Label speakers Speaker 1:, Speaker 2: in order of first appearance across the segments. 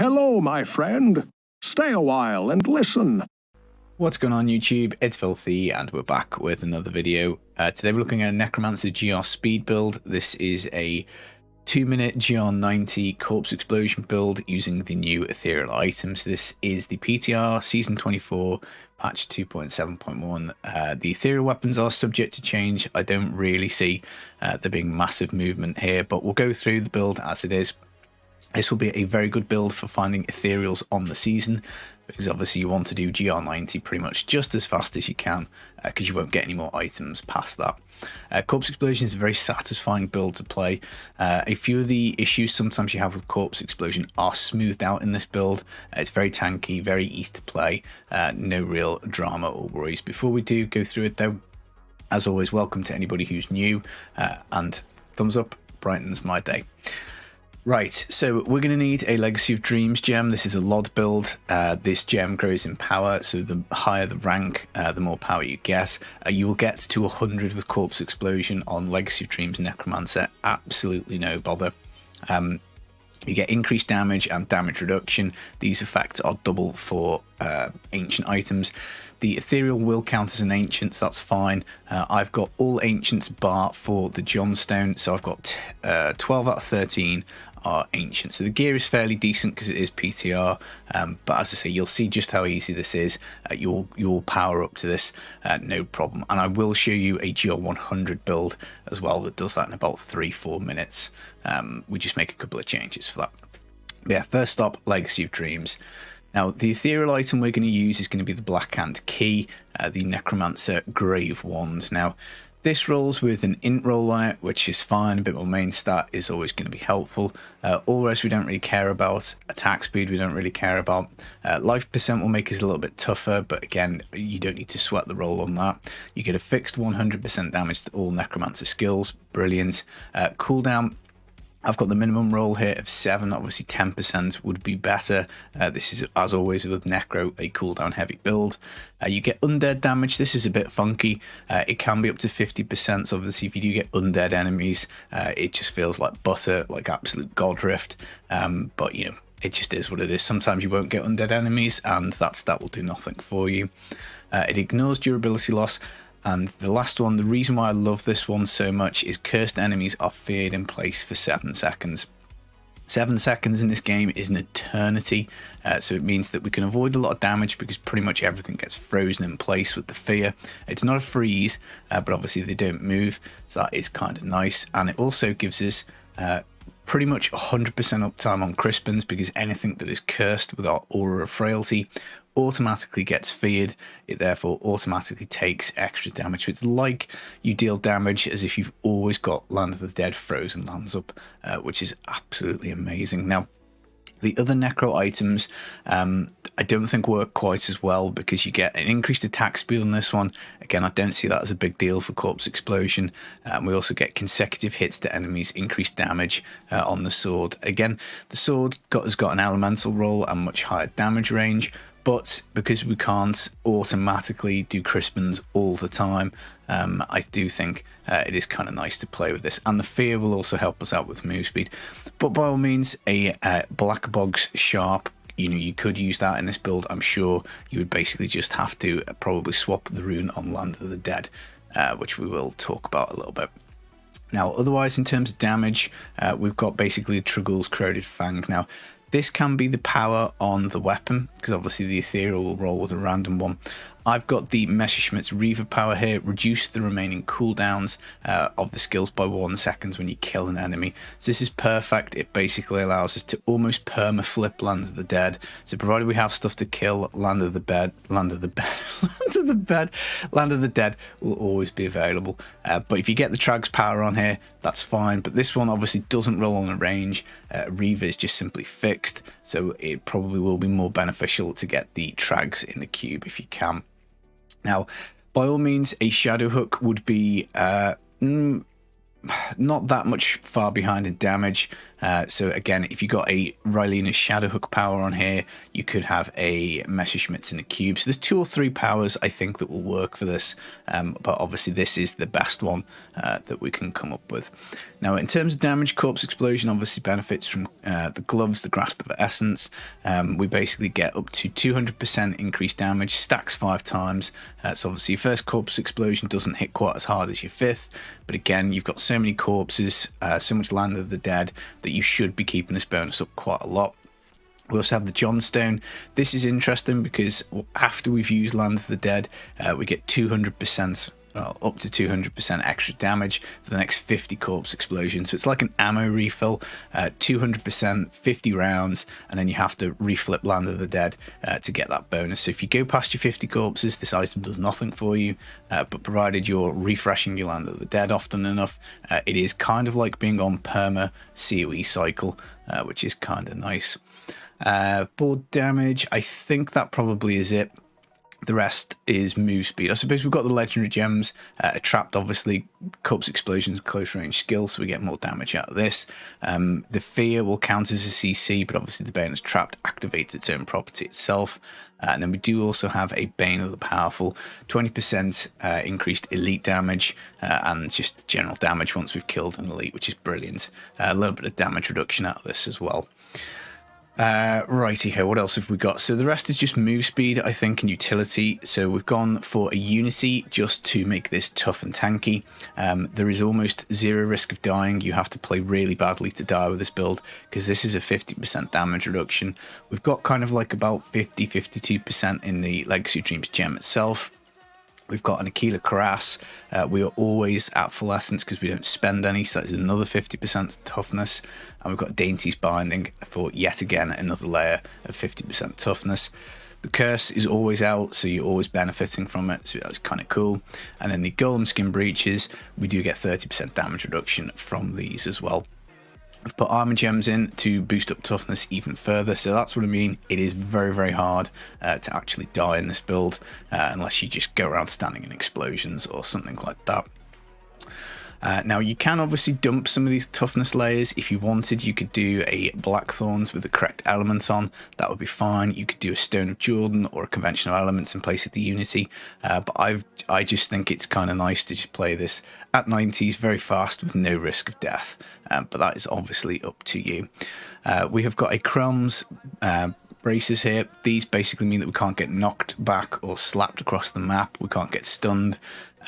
Speaker 1: Hello, my friend. Stay a while and listen.
Speaker 2: What's going on YouTube? It's Filthy and we're back with another video. Today we're looking at a Necromancer GR speed build. This is a 2-minute GR90 corpse explosion build using the new Ethereal items. This is the PTR Season 24 patch 2.7.1. The Ethereal weapons are subject to change. I don't really see there being massive movement here, but we'll go through the build as it is. This will be a very good build for finding Ethereals on the season, because obviously you want to do GR90 pretty much just as fast as you can, because you won't get any more items past that. Corpse Explosion is a very satisfying build to play. A few of the issues sometimes you have with Corpse Explosion are smoothed out in this build. It's very tanky, very easy to play, no real drama or worries. Before we do go through it though, as always, welcome to anybody who's new, and thumbs up brightens my day. Right, so we're going to need a Legacy of Dreams gem. This is a LOD build. This gem grows in power, so the higher the rank, the more power you get. You will get to 100 with Corpse Explosion on Legacy of Dreams Necromancer. Absolutely no bother. You get increased damage and damage reduction. These effects are double for ancient items. The Ethereal will count as an ancient, so that's fine. I've got all ancients bar for the Johnstone, so I've got 12 out of 13 are ancient. So the gear is fairly decent because it is PTR, but as I say, you'll see just how easy this is. You'll power up to this, no problem. And I will show you a GR100 build as well that does that in about 3-4 minutes. We just make a couple of changes for that. But yeah, first stop, Legacy of Dreams. Now, the Ethereal item we're going to use is going to be the Blackhand Key, the Necromancer Grave Wand. Now, this rolls with an int roll on it, which is fine. A bit more main stat is always going to be helpful. All the rest we don't really care about. Attack speed we don't really care about. Life percent will make us a little bit tougher, but again, you don't need to sweat the roll on that. You get a fixed 100% damage to all Necromancer skills. Brilliant. Cooldown. I've got the minimum roll here of 7, obviously 10% would be better. This is, as always with Necro, a cooldown heavy build. You get undead damage. This is a bit funky. It can be up to 50%, so obviously if you do get undead enemies, it just feels like butter, like absolute god rift. But you know, it just is what it is. Sometimes you won't get undead enemies, and that stat will do nothing for you. It ignores durability loss. And the last one, the reason why I love this one so much is cursed enemies are feared in place for 7 seconds. 7 seconds in this game is an eternity, so it means that we can avoid a lot of damage because pretty much everything gets frozen in place with the fear. It's not a freeze, but obviously they don't move, so that is kind of nice. And it also gives us pretty much 100% uptime on Krysbins, because anything that is cursed with our Aura of Frailty automatically gets feared. It therefore automatically takes extra damage. So it's like you deal damage as if you've always got Land of the Dead frozen lands up, which is absolutely amazing. Now, the other Necro items I don't think work quite as well, because you get an increased attack speed on this one. Again, I don't see that as a big deal for Corpse Explosion. We also get consecutive hits to enemies, increased damage on the sword. Again, the sword has got an elemental roll and much higher damage range, but because we can't automatically do Krysbins all the time, I do think it is kind of nice to play with this. And the fear will also help us out with move speed. But by all means, a Black Bog's Sharp, you know, you could use that in this build. I'm sure you would basically just have to probably swap the rune on Land of the Dead, which we will talk about a little bit. Now, otherwise, in terms of damage, we've got basically the Truggle's Corroded Fang. Now, this can be the power on the weapon, because obviously the Ethereal will roll with a random one. I've got the Messerschmitt's Reaver power here, reduce the remaining cooldowns of the skills by 1 second when you kill an enemy. So this is perfect. It basically allows us to almost perma-flip Land of the Dead. So provided we have stuff to kill, Land of the Dead will always be available. But if you get the Trag's power on here, that's fine. But this one obviously doesn't roll on a range. Reaver is just simply fixed, so it probably will be more beneficial to get the Trags in the cube if you can. Now, by all means, a Shadow Hook would be not that much far behind in damage. So again, if you got a Rylina's Shadowhook power on here, you could have a Messerschmitt's in a cube. So there's 2 or 3 powers I think that will work for this, but obviously this is the best one that we can come up with. Now in terms of damage, Corpse Explosion obviously benefits from the gloves, the Grasp of Essence. We basically get up to 200% increased damage, stacks 5 times. So obviously your first Corpse Explosion doesn't hit quite as hard as your 5th, but again, you've got so many corpses, so much Land of the Dead, that you should be keeping this bonus up quite a lot. We also have the Johnstone. This is interesting because after we've used Land of the Dead, we get 200%, up to 200% extra damage for the next 50 corpse explosions. So it's like an ammo refill, 200%, 50 rounds, and then you have to reflip Land of the Dead to get that bonus. So if you go past your 50 corpses, this item does nothing for you, but provided you're refreshing your Land of the Dead often enough, it is kind of like being on perma COE cycle, which is kind of nice. For damage, I think that probably is it. The rest is move speed. I suppose we've got the legendary gems, trapped obviously, corpse explosions, close range skill, so we get more damage out of this. The fear will count as a CC, but obviously the Bane is trapped, activates its own property itself. And then we do also have a Bane of the Powerful, 20% increased elite damage, and just general damage once we've killed an elite, which is brilliant. A little bit of damage reduction out of this as well. Righty here, what else have we got? So the rest is just move speed, I think, and utility. So we've gone for a unity just to make this tough and tanky. There is almost 0 risk of dying. You have to play really badly to die with this build, because this is a 50% damage reduction. We've got kind of like about 50-52% in the Legacy of Dreams gem itself. We've got an Aquila Cuirass. We are always at full essence because we don't spend any, so that is another 50% toughness. And we've got Dainty's Binding for yet again another layer of 50% toughness. The Curse is always out, so you're always benefiting from it, so that's kind of cool. And then the Golem Skin Breaches, we do get 30% damage reduction from these as well. We've put armor gems in to boost up toughness even further, so that's what I mean. It is very, very hard to actually die in this build, unless you just go around standing in explosions or something like that. Now you can obviously dump some of these toughness layers. If you wanted, you could do a Blackthorns with the correct elements on, that would be fine. You could do a Stone of Jordan or a conventional elements in place of the Unity, but I just think it's kind of nice to just play this at 90s very fast with no risk of death, but that is obviously up to you. We have got a Krelm's braces here. These basically mean that we can't get knocked back or slapped across the map. We can't get stunned.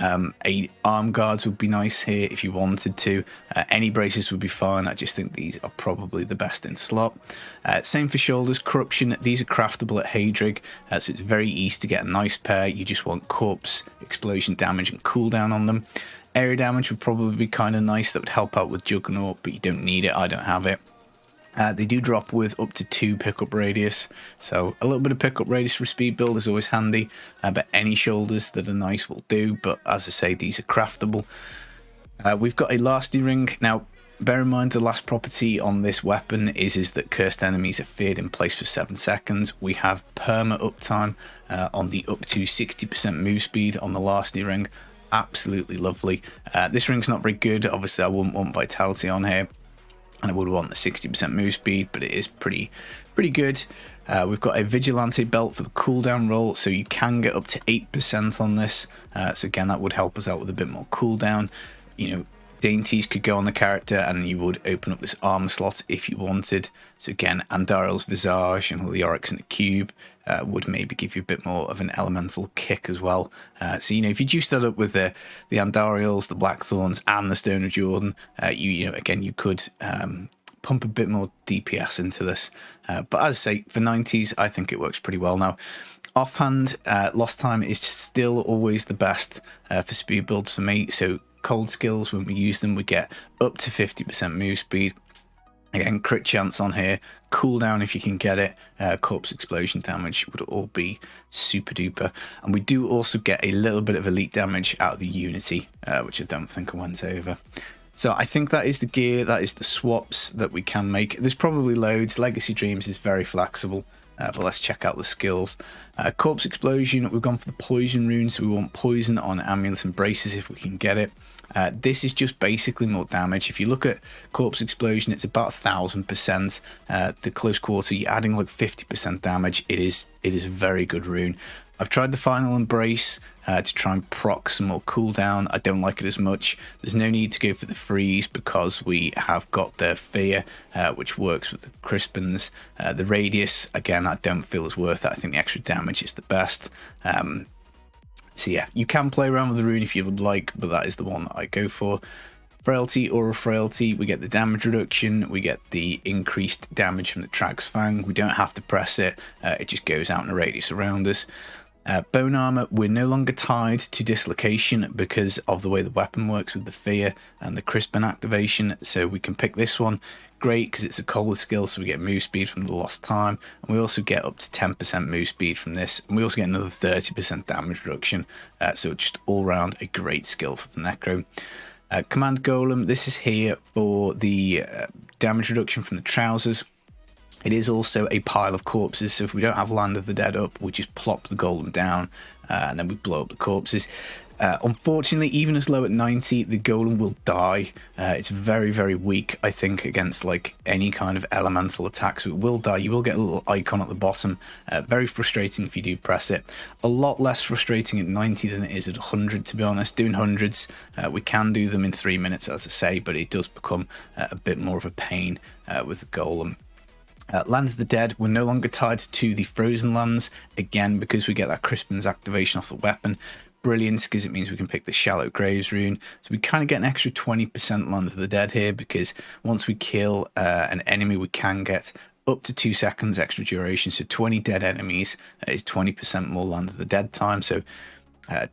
Speaker 2: A arm guards would be nice here if you wanted to. Any braces would be fine. I just think these are probably the best in slot. Same for shoulders. Corruption, these are craftable at Hadrig, so it's very easy to get a nice pair. You just want corpse, explosion damage and cooldown on them. Area damage would probably be kind of nice. That would help out with Juggernaut, but you don't need it. I don't have it. They do drop with up to 2 pickup radius, so a little bit of pickup radius for a speed build is always handy, but any shoulders that are nice will do, but as I say, these are craftable. We've got a Lasty Ring. Now, bear in mind the last property on this weapon is that cursed enemies are feared in place for 7 seconds. We have perma uptime on the up to 60% move speed on the Lasty Ring. Absolutely lovely. This ring's not very good. Obviously, I wouldn't want Vitality on here, and I would want the 60% move speed, but it is pretty good. We've got a Vigilante belt for the cooldown roll, so you can get up to 8% on this. So again, that would help us out with a bit more cooldown. You know, Dainties could go on the character, and you would open up this armor slot if you wanted. So again, Andariel's Visage and the Oryx in the Cube would maybe give you a bit more of an elemental kick as well. So, you know, if you juice that up with the Andariels, the Blackthorns, and the Stone of Jordan, you know, again, you could pump a bit more DPS into this. But as I say, for 90s, I think it works pretty well. Now, offhand, Lost Time is still always the best for speed builds for me. So cold skills, when we use them, we get up to 50% move speed. Again, crit chance on here, cooldown if you can get it, corpse explosion damage would all be super duper. And we do also get a little bit of elite damage out of the Unity, which I don't think I went over. So I think that is the gear, that is the swaps that we can make. There's probably loads. Legacy Dreams is very flexible, but let's check out the skills. Corpse Explosion, we've gone for the poison rune, so we want poison on amulets and braces if we can get it. This is just basically more damage. If you look at Corpse Explosion, it's about 1000%. The close quarter, you're adding like 50% damage. It is a very good rune. I've tried the Final Embrace to try and proc some more cooldown. I don't like it as much. There's no need to go for the freeze because we have got the Fear, which works with the Krysbins. The Radius, again, I don't feel is worth it. I think the extra damage is the best. So yeah, you can play around with the rune if you would like, but that is the one that I go for. Frailty, Aura Frailty, we get the damage reduction, we get the increased damage from the Trag's Fang. We don't have to press it, it just goes out in a radius around us. Bone Armor, we're no longer tied to Dislocation because of the way the weapon works with the Fear and the Krysbin activation, so we can pick this one. Great because it's a cold skill, so we get move speed from the lost time, and we also get up to 10% move speed from this, and we also get another 30% damage reduction, so just all round a great skill for the Necro. Command Golem, this is here for the damage reduction from the trousers. It is also a pile of corpses, so if we don't have Land of the Dead up, we just plop the Golem down and then we blow up the corpses. Unfortunately, even as low at 90, the Golem will die. It's very, very weak, I think, against like any kind of elemental attack, so it will die. You will get a little icon at the bottom. Very frustrating if you do press it. A lot less frustrating at 90 than it is at 100, to be honest. Doing hundreds, we can do them in 3 minutes, as I say, but it does become a bit more of a pain with the Golem. Land of the Dead, we're no longer tied to the Frozen Lands, again, because we get that Krysbin's activation off the weapon. Brilliant, because it means we can pick the Shallow Graves rune. So we kind of get an extra 20% Land of the Dead here, because once we kill an enemy, we can get up to 2 seconds extra duration. So 20 dead enemies is 20% more Land of the Dead time. So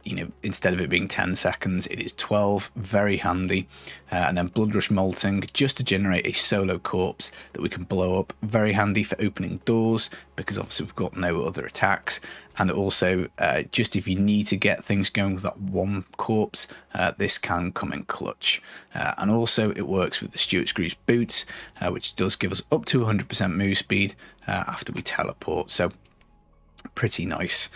Speaker 2: you know, instead of it being 10 seconds, it is 12, very handy. And then Blood Rush Molting, just to generate a solo corpse that we can blow up, very handy for opening doors, because obviously we've got no other attacks. And also, just if you need to get things going with that one corpse, this can come in clutch. And also, it works with the Stewart's Greaves Boots, which does give us up to 100% move speed after we teleport. So, pretty nice.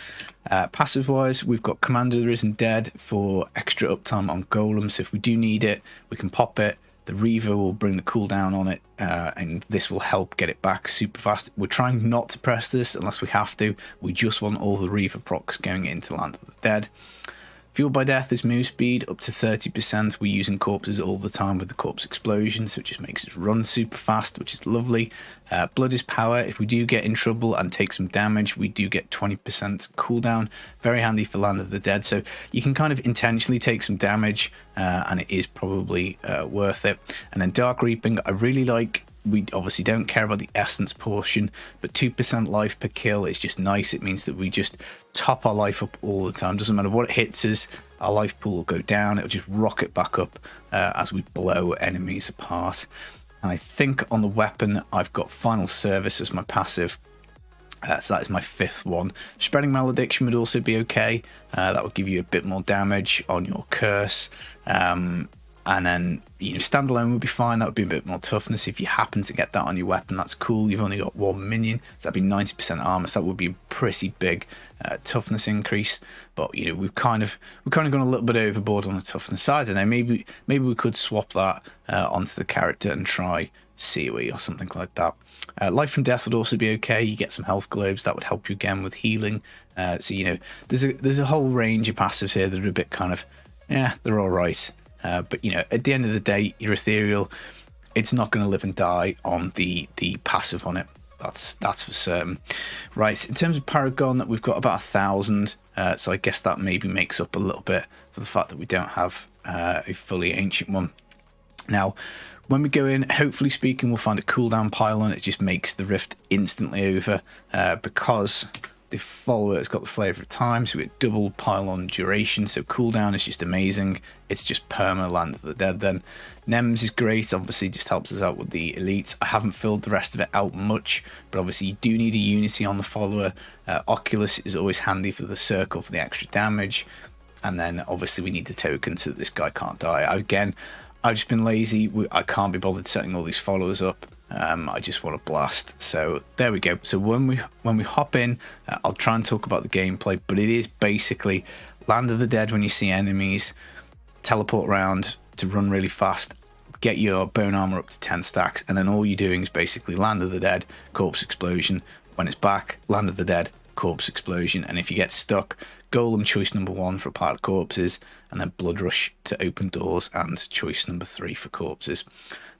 Speaker 2: Passive wise, we've got Commander of the Risen Dead for extra uptime on Golem, so if we do need it, we can pop it. The Reaver will bring the cooldown on it, and this will help get it back super fast. We're trying not to press this unless we have to. We just want all the Reaver procs going into Land of the Dead. Fueled by Death is move speed up to 30%. We're using corpses all the time with the Corpse Explosion, so it just makes us run super fast, which is lovely. Blood is power. If we do get in trouble and take some damage, we do get 20% cooldown. Very handy for Land of the Dead, so you can kind of intentionally take some damage, and it is probably worth it. And then Dark Reaping, I really like. We obviously don't care about the essence portion, but 2% life per kill is just nice. It means that we just top our life up all the time. Doesn't matter what it hits us, our life pool will go down. It'll just rocket back up as we blow enemies apart. And I think on the weapon, I've got Final Service as my passive. So that is my 5th one. Spreading Malediction would also be okay. That would give you a bit more damage on your curse. And then, you know, standalone would be fine. That would be a bit more toughness. If you happen to get that on your weapon, that's cool. You've only got 1 minion, so that'd be 90% armor. So that would be a pretty big toughness increase. But you know, we've kind of gone a little bit overboard on the toughness side. I don't know. Maybe we could swap that onto the character and try COE or something like that. Life from Death would also be okay. You get some health globes that would help you again with healing. So you know, there's a whole range of passives here that are a bit kind of, yeah, they're all right. But you know, at the end of the day, your Ethereal, it's not going to live and die on the passive on it. That's for certain. Right, in terms of Paragon, we've got about 1,000. So I guess that maybe makes up a little bit for the fact that we don't have a fully ancient one. Now, when we go in, hopefully speaking, we'll find a cooldown pylon. It just makes the rift instantly over because the follower has got the flavour of time, so we get double pylon duration, so cooldown is just amazing. It's just perma Land of the Dead then. Nems is great, obviously just helps us out with the elites. I haven't filled the rest of it out much, but obviously you do need a unity on the follower. Oculus is always handy for the circle for the extra damage, and then obviously we need the token so that this guy can't die. Again, I've just been lazy. I can't be bothered setting all these followers up. I just want to blast. So there we go. So when we hop in, I'll try and talk about the gameplay, but it is basically Land of the Dead when you see enemies. teleport around to run really fast, get your bone armor up to 10 stacks, and then all you're doing is basically Land of the Dead, corpse explosion. When it's back, Land of the Dead, corpse explosion. And if you get stuck, Golem choice number 1 for a pile of corpses, and then Blood Rush to open doors, and choice number 3 for corpses.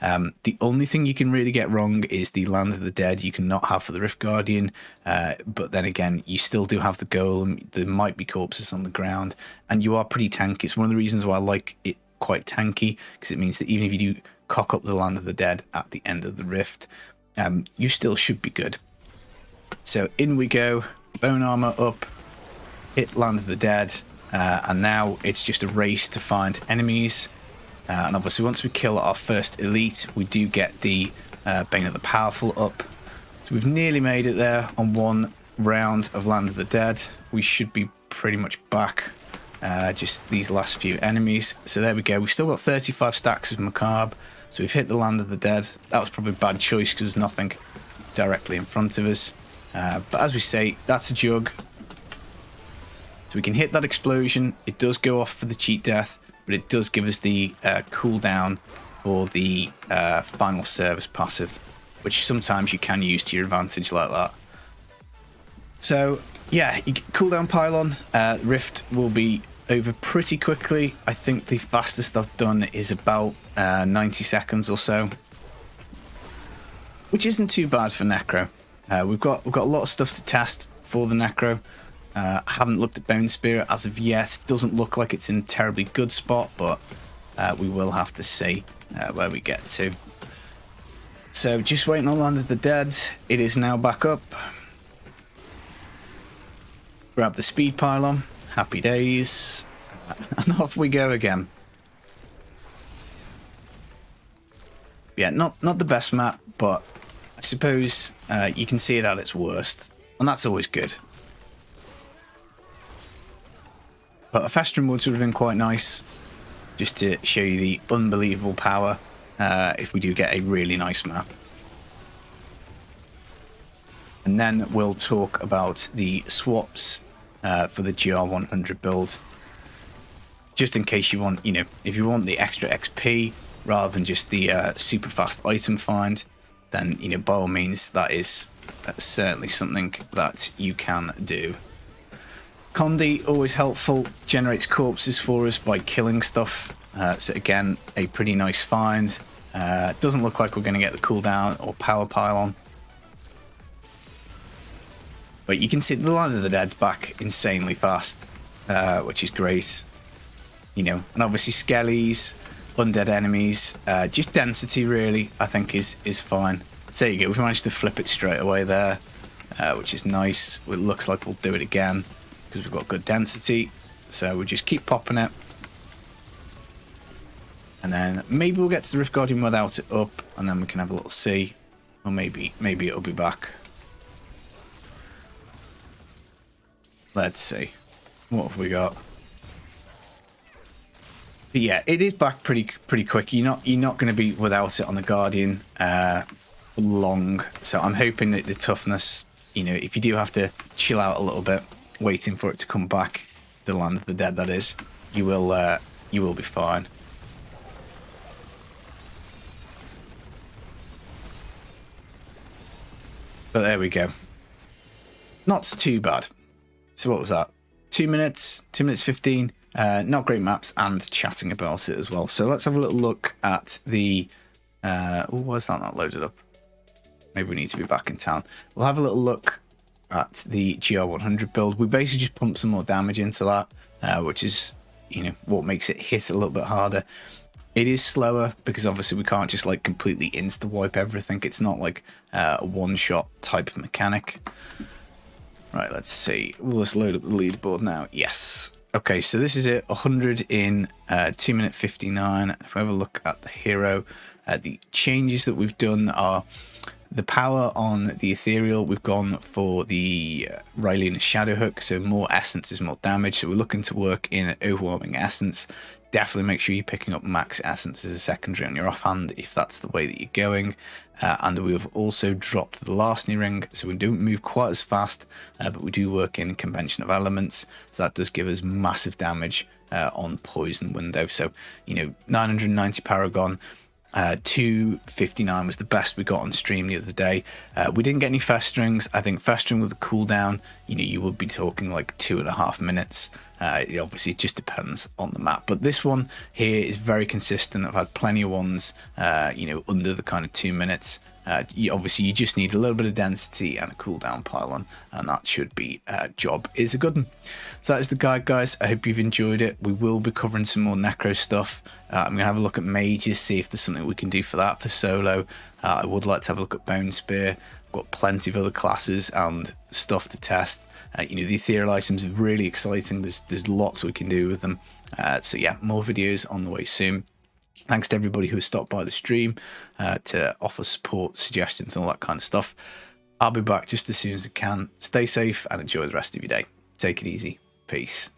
Speaker 2: The only thing you can really get wrong is the Land of the Dead you cannot have for the Rift Guardian, but then again, you still do have the Golem. There might be corpses on the ground, and you are pretty tanky. It's one of the reasons why I like it quite tanky, because it means that even if you do cock up the Land of the Dead at the end of the Rift, you still should be good. So in we go, bone armor up, hit Land of the Dead, and now it's just a race to find enemies. And obviously once we kill our first elite, we do get the Bane of the Powerful up. So we've nearly made it there on one round of Land of the Dead. We should be pretty much back, just these last few enemies. So there we go, we've still got 35 stacks of Macabre. So we've hit the Land of the Dead. That was probably a bad choice because there's nothing directly in front of us. But as we say, that's a jug. So we can hit that explosion. It does go off for the cheat death, but it does give us the cooldown for the final service passive, which sometimes you can use to your advantage like that. So yeah, you cooldown pylon. Rift will be over pretty quickly. I think the fastest I've done is about 90 seconds or so, which isn't too bad for Necro. We've got a lot of stuff to test for the Necro. I haven't looked at Bone Spirit as of yet. Doesn't look like it's in a terribly good spot, but we will have to see where we get to. So just waiting on Land of the Dead. It is now back up. Grab the speed pylon. Happy days. And off we go again. Yeah, not the best map, but I suppose you can see it at its worst, and that's always good. But a Festering Woods would have been quite nice, just to show you the unbelievable power if we do get a really nice map. And then we'll talk about the swaps for the GR100 build. Just in case you want, if you want the extra XP rather than just the super fast item find, then, by all means, that is certainly something that you can do. Condi, always helpful, generates corpses for us by killing stuff. So again, a pretty nice find. Doesn't look like we're going to get the cooldown or power pylon. But you can see the Land of the Dead's back insanely fast, which is great. And obviously skellies, undead enemies, just density really, I think is fine. So there you go, we've managed to flip it straight away there, which is nice. It looks like we'll do it again because we've got good density. So we'll just keep popping it. And then maybe we'll get to the Rift Guardian without it up, and then we can have a little see. Or maybe it'll be back. Let's see. What have we got? But yeah, it is back pretty quick. You're not going to be without it on the Guardian long. So I'm hoping that the toughness, if you do have to chill out a little bit, waiting for it to come back, the Land of the Dead that is, you will be fine. But there we go. Not too bad. So what was that? 2 minutes 15. Not great maps, and chatting about it as well. So let's have a little look at the... why is that not loaded up? Maybe we need to be back in town. We'll have a little look at the GR100 build. We basically just pumped some more damage into that, which is, what makes it hit a little bit harder. It is slower because obviously we can't just like completely insta-wipe everything. It's not like a one-shot type of mechanic. Right, let's see. We'll just load up the leaderboard now. Yes. Okay, so this is it. 100 in 2 minute 59. If we have a look at the hero, the changes that we've done are the power on the Ethereal. We've gone for the Riley and Shadow Hook, so more essence is more damage. So we're looking to work in overwhelming essence. Definitely make sure you're picking up max essence as a secondary on your offhand if that's the way that you're going. And we have also dropped the larceny ring, so we don't move quite as fast, but we do work in convention of elements, so that does give us massive damage on poison window. So, you know, 990 paragon, 259 was the best we got on stream the other day. We didn't get any festerings. I think festering with a cooldown, you know, you would be talking like 2.5 minutes. It obviously just depends on the map, but this one here is very consistent. I've had plenty of ones, you know, under the kind of 2 minutes. Obviously you just need a little bit of density and a cooldown pylon, and that should be job is a good one. So that is the guide, guys. I hope you've enjoyed it. We will be covering some more necro stuff. I'm gonna have a look at mages, see if there's something we can do for that for solo. I would like to have a look at bone spear. I've got plenty of other classes and stuff to test. You know, the ethereal items are really exciting. There's lots we can do with them. So yeah, more videos on the way soon. Thanks to everybody who has stopped by the stream to offer support, suggestions, and all that kind of stuff. I'll be back just as soon as I can. Stay safe and enjoy the rest of your day. Take it easy. Peace.